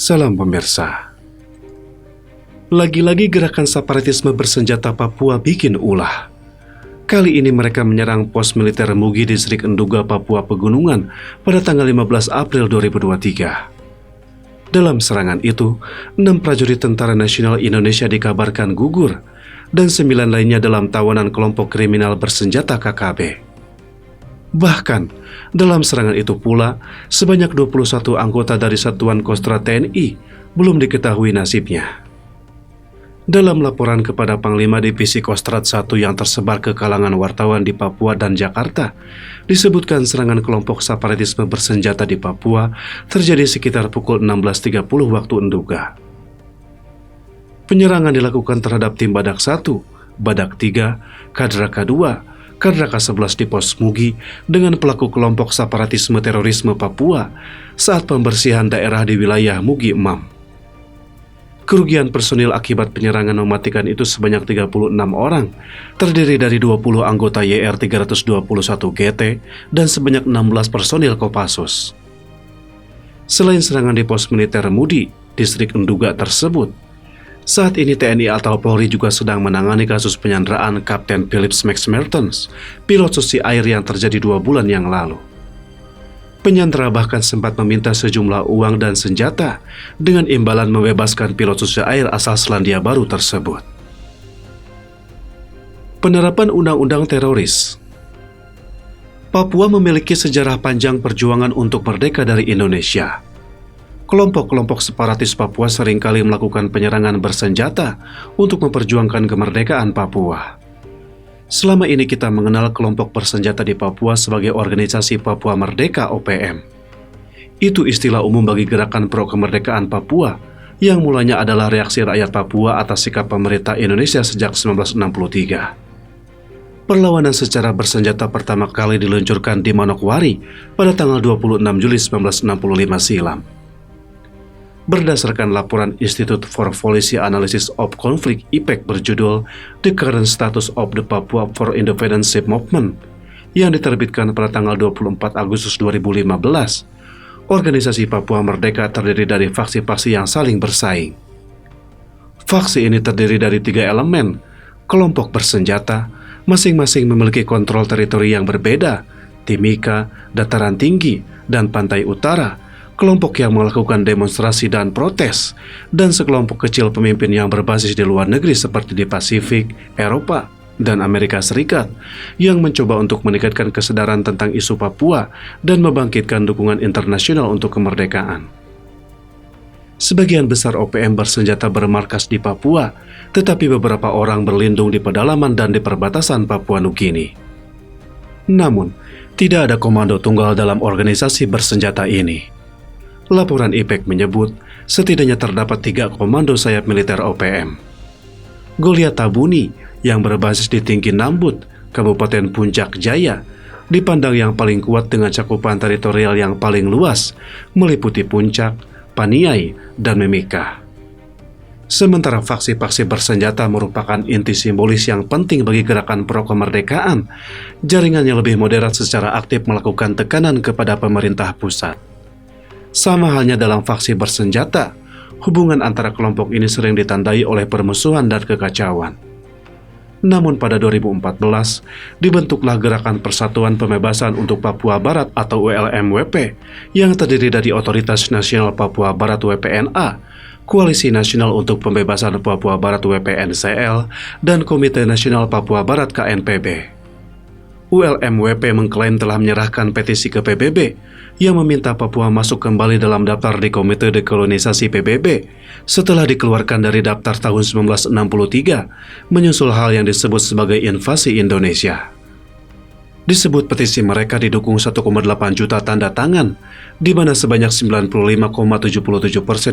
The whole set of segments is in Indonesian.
Salam pemirsa. Lagi-lagi gerakan separatisme bersenjata Papua bikin ulah. Kali ini mereka menyerang pos militer Mugi distrik Enduga, Papua Pegunungan pada tanggal 15 April 2023. Dalam serangan itu, 6 prajurit Tentara Nasional Indonesia dikabarkan gugur dan 9 lainnya dalam tawanan kelompok kriminal bersenjata KKB. Bahkan, dalam serangan itu pula, sebanyak 21 anggota dari Satuan Kostrat TNI belum diketahui nasibnya. Dalam laporan kepada Panglima Divisi Kostrat 1 yang tersebar ke kalangan wartawan di Papua dan Jakarta, disebutkan serangan kelompok separatisme bersenjata di Papua terjadi sekitar pukul 16.30 waktu Enduga. Penyerangan dilakukan terhadap tim Badak 1, Badak 3, Kadraka 2, Kadraka 11 di pos Mugi dengan pelaku kelompok separatisme terorisme Papua saat pembersihan daerah di wilayah Mugi Emam. Kerugian personil akibat penyerangan mematikan itu sebanyak 36 orang, terdiri dari 20 anggota YR 321 GT dan sebanyak 16 personil Kopassus. Selain serangan di pos militer Mudi, distrik Enduga tersebut, saat ini TNI atau Polri juga sedang menangani kasus penyanderaan Kapten Philips Max Mertens, pilot Susi Air yang terjadi 2 bulan yang lalu. Penyandera bahkan sempat meminta sejumlah uang dan senjata dengan imbalan membebaskan pilot Susi Air asal Selandia Baru tersebut. Penerapan Undang-Undang Teroris. Papua memiliki sejarah panjang perjuangan untuk merdeka dari Indonesia. Kelompok-kelompok separatis Papua seringkali melakukan penyerangan bersenjata untuk memperjuangkan kemerdekaan Papua. Selama ini kita mengenal kelompok bersenjata di Papua sebagai Organisasi Papua Merdeka (OPM). Itu istilah umum bagi gerakan pro kemerdekaan Papua yang mulanya adalah reaksi rakyat Papua atas sikap pemerintah Indonesia sejak 1963. Perlawanan secara bersenjata pertama kali diluncurkan di Manokwari pada tanggal 26 Juli 1965 silam. Berdasarkan laporan Institute for Policy Analysis of Conflict (IPEC) berjudul The Current Status of the Papua for Independence Movement yang diterbitkan pada tanggal 24 Agustus 2015, organisasi Papua Merdeka terdiri dari faksi-faksi yang saling bersaing. Faksi ini terdiri dari 3 elemen, kelompok bersenjata, masing-masing memiliki kontrol teritori yang berbeda, Timika, Dataran Tinggi, dan Pantai Utara, kelompok yang melakukan demonstrasi dan protes, dan sekelompok kecil pemimpin yang berbasis di luar negeri seperti di Pasifik, Eropa, dan Amerika Serikat, yang mencoba untuk meningkatkan kesadaran tentang isu Papua dan membangkitkan dukungan internasional untuk kemerdekaan. Sebagian besar OPM bersenjata bermarkas di Papua, tetapi beberapa orang berlindung di pedalaman dan di perbatasan Papua Nugini. Namun, tidak ada komando tunggal dalam organisasi bersenjata ini. Laporan IPEC menyebut setidaknya terdapat 3 komando sayap militer OPM. Goliat Tabuni yang berbasis di Tinggi Nambut, Kabupaten Puncak Jaya, dipandang yang paling kuat dengan cakupan teritorial yang paling luas, meliputi Puncak, Paniai, dan Mimika. Sementara faksi-faksi bersenjata merupakan inti simbolis yang penting bagi gerakan pro kemerdekaan, jaringannya lebih moderat secara aktif melakukan tekanan kepada pemerintah pusat. Sama halnya dalam faksi bersenjata, hubungan antara kelompok ini sering ditandai oleh permusuhan dan kekacauan. Namun pada 2014, dibentuklah Gerakan Persatuan Pembebasan untuk Papua Barat atau ULMWP yang terdiri dari Otoritas Nasional Papua Barat WPNA, Koalisi Nasional untuk Pembebasan Papua Barat WPNCL, dan Komite Nasional Papua Barat KNPB. ULMWP mengklaim telah menyerahkan petisi ke PBB yang meminta Papua masuk kembali dalam daftar di Komite Dekolonisasi PBB setelah dikeluarkan dari daftar tahun 1963 menyusul hal yang disebut sebagai invasi Indonesia. Disebut petisi mereka didukung 1,8 juta tanda tangan, di mana sebanyak 95,77%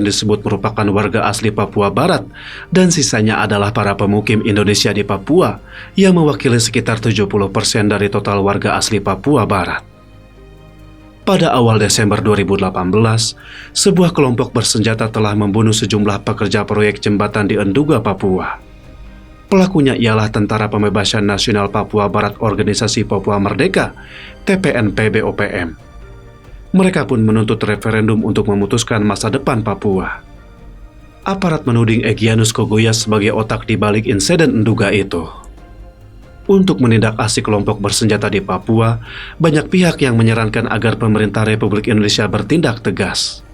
disebut merupakan warga asli Papua Barat dan sisanya adalah para pemukim Indonesia di Papua yang mewakili sekitar 70% dari total warga asli Papua Barat. Pada awal Desember 2018, sebuah kelompok bersenjata telah membunuh sejumlah pekerja proyek jembatan di Enduga, Papua. Pelakunya ialah Tentara Pembebasan Nasional Papua Barat Organisasi Papua Merdeka, TPNPB OPM. Mereka pun menuntut referendum untuk memutuskan masa depan Papua. Aparat menuding Egyanus Kogoya sebagai otak di balik insiden enduga itu. Untuk menindak asik kelompok bersenjata di Papua, banyak pihak yang menyarankan agar pemerintah Republik Indonesia bertindak tegas.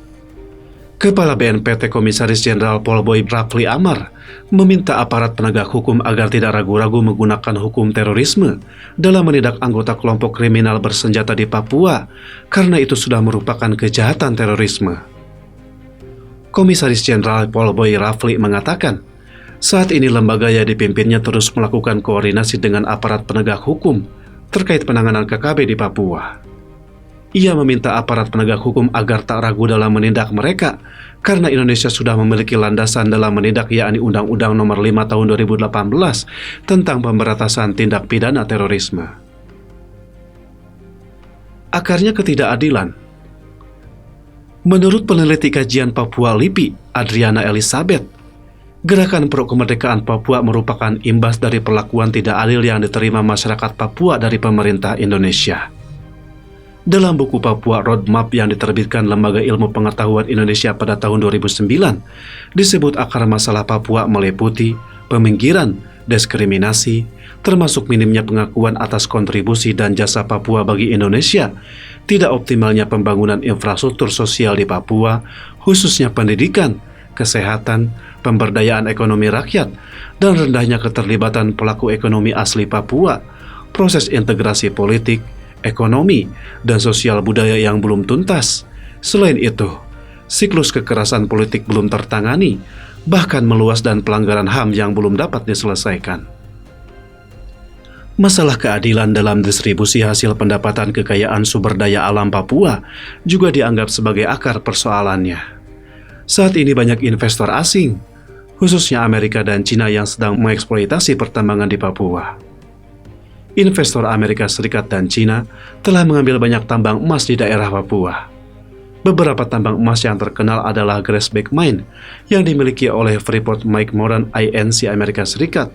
Kepala BNPT Komisaris Jenderal Polboy Rafli Amar meminta aparat penegak hukum agar tidak ragu-ragu menggunakan hukum terorisme dalam menindak anggota kelompok kriminal bersenjata di Papua karena itu sudah merupakan kejahatan terorisme. Komisaris Jenderal Polboy Rafli mengatakan, saat ini lembaga yang dipimpinnya terus melakukan koordinasi dengan aparat penegak hukum terkait penanganan KKB di Papua. Ia meminta aparat penegak hukum agar tak ragu dalam menindak mereka, karena Indonesia sudah memiliki landasan dalam menindak yakni Undang-Undang Nomor 5 Tahun 2018 tentang pemberantasan tindak pidana terorisme. Akarnya ketidakadilan. Menurut peneliti kajian Papua LIPI, Adriana Elizabeth, gerakan pro kemerdekaan Papua merupakan imbas dari perlakuan tidak adil yang diterima masyarakat Papua dari pemerintah Indonesia. Dalam buku Papua Roadmap yang diterbitkan Lembaga Ilmu Pengetahuan Indonesia pada tahun 2009, disebut akar masalah Papua meliputi peminggiran, diskriminasi, termasuk minimnya pengakuan atas kontribusi dan jasa Papua bagi Indonesia, tidak optimalnya pembangunan infrastruktur sosial di Papua, khususnya pendidikan, kesehatan, pemberdayaan ekonomi rakyat, dan rendahnya keterlibatan pelaku ekonomi asli Papua, proses integrasi politik, ekonomi, dan sosial budaya yang belum tuntas. Selain itu, siklus kekerasan politik belum tertangani, bahkan meluas dan pelanggaran HAM yang belum dapat diselesaikan. Masalah keadilan dalam distribusi hasil pendapatan kekayaan sumber daya alam Papua juga dianggap sebagai akar persoalannya. Saat ini banyak investor asing, khususnya Amerika dan Cina yang sedang mengeksploitasi pertambangan di Papua. Investor Amerika Serikat dan Cina telah mengambil banyak tambang emas di daerah Papua. Beberapa tambang emas yang terkenal adalah Grasberg Mine yang dimiliki oleh Freeport-McMoRan Inc. Amerika Serikat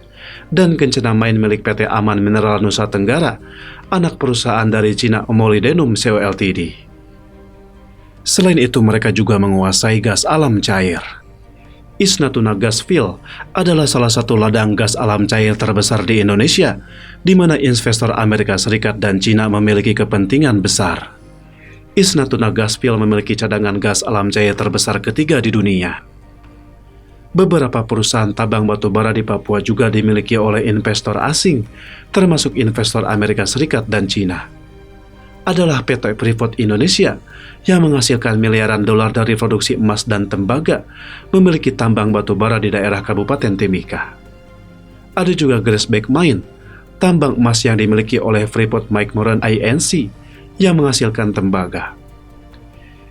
dan Kencana Mine milik PT Aman Mineral Nusa Tenggara, anak perusahaan dari Cina Molybdenum Co. Ltd. Selain itu, mereka juga menguasai gas alam cair. East Natuna Gas Field adalah salah satu ladang gas alam cair terbesar di Indonesia, di mana investor Amerika Serikat dan Cina memiliki kepentingan besar. East Natuna Gas Field memiliki cadangan gas alam cair terbesar ketiga di dunia. Beberapa perusahaan tambang batubara di Papua juga dimiliki oleh investor asing, termasuk investor Amerika Serikat dan Cina. Adalah PT Freeport Indonesia yang menghasilkan miliaran dolar dari produksi emas dan tembaga, memiliki tambang batubara di daerah Kabupaten Timika. Ada juga Grasberg Mine, tambang emas yang dimiliki oleh Freeport-McMoRan Inc. yang menghasilkan tembaga.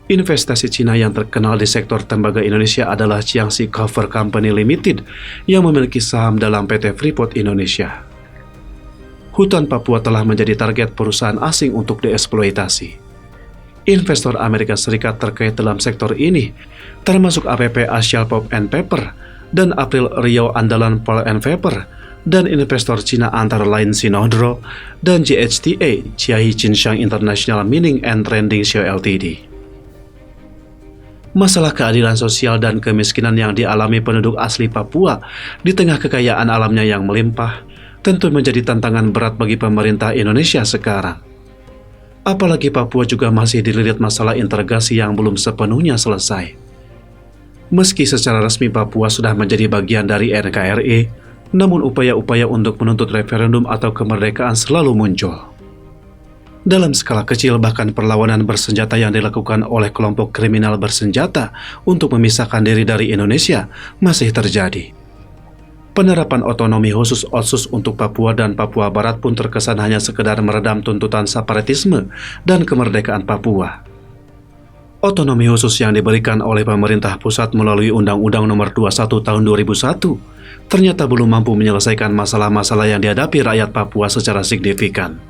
Investasi Cina yang terkenal di sektor tembaga Indonesia adalah Jiangxi Copper Company Limited yang memiliki saham dalam PT Freeport Indonesia. Hutan Papua telah menjadi target perusahaan asing untuk dieksploitasi. Investor Amerika Serikat terkait dalam sektor ini, termasuk APP Asia Pulp and Paper dan April Rio Andalan Pulp and Paper, dan investor Cina antara lain Sinodro dan JHTA Jiayi Jinshan International Mining and Trading Co. Ltd. Masalah keadilan sosial dan kemiskinan yang dialami penduduk asli Papua di tengah kekayaan alamnya yang melimpah tentu menjadi tantangan berat bagi pemerintah Indonesia sekarang. Apalagi Papua juga masih dililit masalah integrasi yang belum sepenuhnya selesai. Meski secara resmi Papua sudah menjadi bagian dari NKRI, namun upaya-upaya untuk menuntut referendum atau kemerdekaan selalu muncul. Dalam skala kecil, bahkan perlawanan bersenjata yang dilakukan oleh kelompok kriminal bersenjata untuk memisahkan diri dari Indonesia masih terjadi. Penerapan otonomi khusus OTSUS untuk Papua dan Papua Barat pun terkesan hanya sekedar meredam tuntutan separatisme dan kemerdekaan Papua. Otonomi khusus yang diberikan oleh pemerintah pusat melalui Undang-Undang Nomor 21 Tahun 2001 ternyata belum mampu menyelesaikan masalah-masalah yang dihadapi rakyat Papua secara signifikan.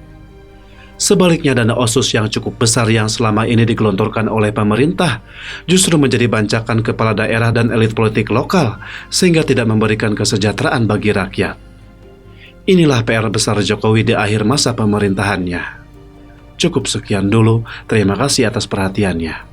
Sebaliknya, dana OTSUS yang cukup besar yang selama ini digelontorkan oleh pemerintah justru menjadi bancakan kepala daerah dan elit politik lokal sehingga tidak memberikan kesejahteraan bagi rakyat. Inilah PR besar Jokowi di akhir masa pemerintahannya. Cukup sekian dulu, terima kasih atas perhatiannya.